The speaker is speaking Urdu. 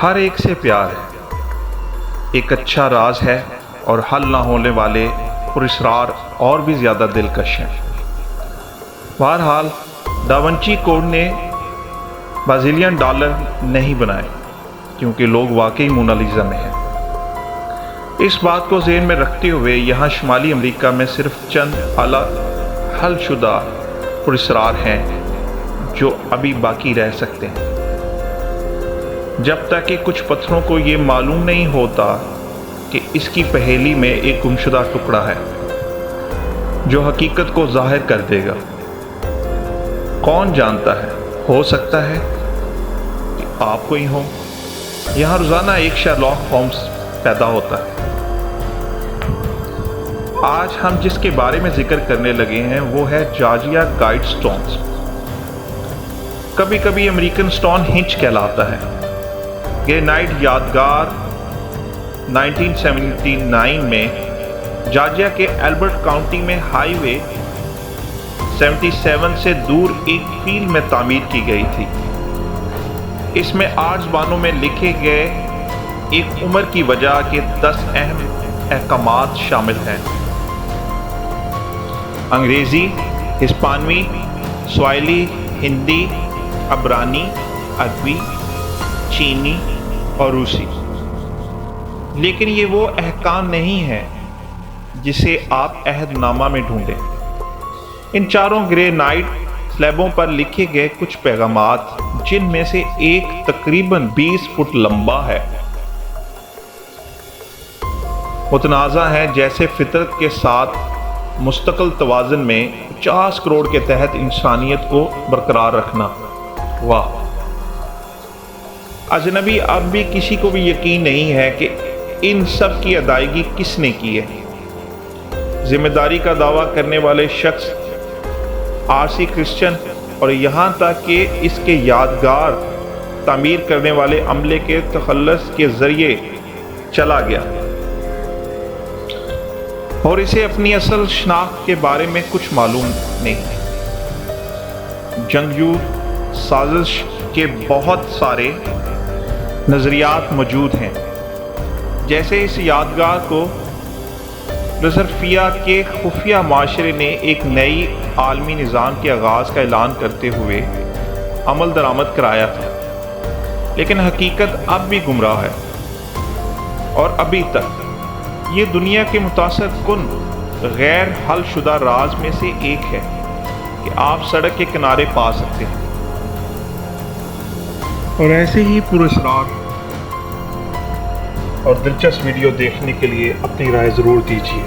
ہر ایک سے پیار ہے، ایک اچھا راز ہے اور حل نہ ہونے والے پراسرار اور بھی زیادہ دلکش ہیں۔ بہرحال ڈاونچی کوڈ نے بازیلین ڈالر نہیں بنائے کیونکہ لوگ واقعی مونالیزا میں ہیں۔ اس بات کو ذہن میں رکھتے ہوئے یہاں شمالی امریکہ میں صرف چند اعلیٰ حل شدہ پراسرار ہیں جو ابھی باقی رہ سکتے ہیں، جب تک کہ کچھ پتھروں کو یہ معلوم نہیں ہوتا کہ اس کی پہیلی میں ایک گمشدہ ٹکڑا ہے جو حقیقت کو ظاہر کر دے گا۔ کون جانتا ہے، ہو سکتا ہے کہ آپ کو ہی ہو۔ یہاں روزانہ ایک شرلاک ہومز پیدا ہوتا ہے۔ آج ہم جس کے بارے میں ذکر کرنے لگے ہیں وہ ہے جارجیا گائیڈ سٹونز۔ کبھی کبھی امریکن سٹون ہنچ کہلاتا ہے۔ گرینائٹ یادگار 1979 میں جارجیا کے البرٹ کاؤنٹی میں ہائی وے 77 سے دور ایک فیلڈ میں تعمیر کی گئی تھی۔ اس میں 8 زبانوں میں لکھے گئے ایک عمر کی وجہ کے 10 اہم احکامات شامل ہیں: انگریزی، ہسپانوی، سواحلی، ہندی، عبرانی، عربی، چینی اور روسی۔ لیکن یہ وہ احکام نہیں ہے جسے آپ عہد نامہ میں ڈھونڈیں۔ ان چاروں گرینائٹ سلیبوں پر لکھے گئے کچھ پیغامات، جن میں سے ایک تقریباً 20 فٹ لمبا ہے، متنازع ہیں، جیسے فطرت کے ساتھ مستقل توازن میں 50 کروڑ کے تحت انسانیت کو برقرار رکھنا۔ واہ! اجنبی اب بھی کسی کو بھی یقین نہیں ہے کہ ان سب کی ادائیگی کس نے کی ہے۔ ذمہ داری کا دعویٰ کرنے والے شخص آرسی کرسچن اور یہاں تک کہ اس کے یادگار تعمیر کرنے والے عملے کے تخلص کے ذریعے چلا گیا اور اسے اپنی اصل شناخت کے بارے میں کچھ معلوم نہیں۔ جنگجو سازش کے بہت سارے نظریات موجود ہیں، جیسے اس یادگار کو لزرفیا کے خفیہ معاشرے نے ایک نئی عالمی نظام کے آغاز کا اعلان کرتے ہوئے عمل درآمد کرایا تھا، لیکن حقیقت اب بھی گمراہ ہے، اور ابھی تک یہ دنیا کے متاثر کن غیر حل شدہ راز میں سے ایک ہے کہ آپ سڑک کے کنارے پا سکتے ہیں۔ اور ایسے ہی پراسرار اور دلچسپ ویڈیو دیکھنے کے لیے اپنی رائے ضرور دیجیے۔